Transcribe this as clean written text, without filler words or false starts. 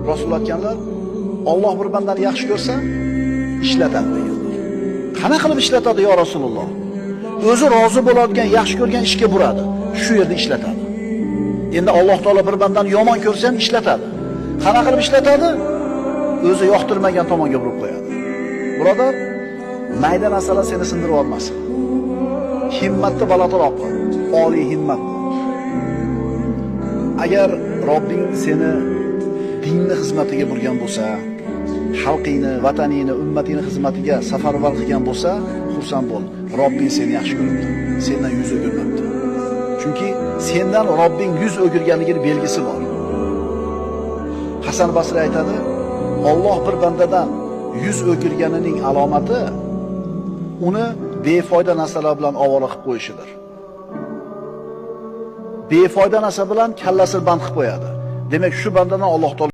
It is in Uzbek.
Rasululloh aytganlar, Alloh bir bandani yaxshi ko'rsa, ishlatadi deganlar. Qana qilib ishlatadi yo Rasululloh? O'zi rozi bo'ladigan, yaxshi ko'rgan ishga buradi. Shu yerda ishlatadi. Endi Alloh taolo bir bandani yomon ko'rsa ham ishlatadi. Qana qilib ishlatadi? O'zi yoqtirmagan tomonga burib qo'yadi. Birodar, mayda narsalar seni sindirib olmasin. Himmatni balandroq qil. Oliy himmat. Agar Robbing seni dinni xizmatiga burgan bo'lsa, xalqingni, vataningni, ummatingni xizmatiga safarbar qilgan bo'lsa, xursand bo'l. Robbing seni yaxshi ko'ribdi. Sendan yuz o'girmabdi. Chunki sendan Robbing yuz o'girganligining belgisi bor. Hasan Basri aytadi, Alloh bir bandadan yuz o'girganining alomati uni befoyda narsalar bilan ovora qilib qo'yishidir. Befoyda narsa bilan kallasini band qilib qo'yadi. Demak, shu bandadan Alloh taolo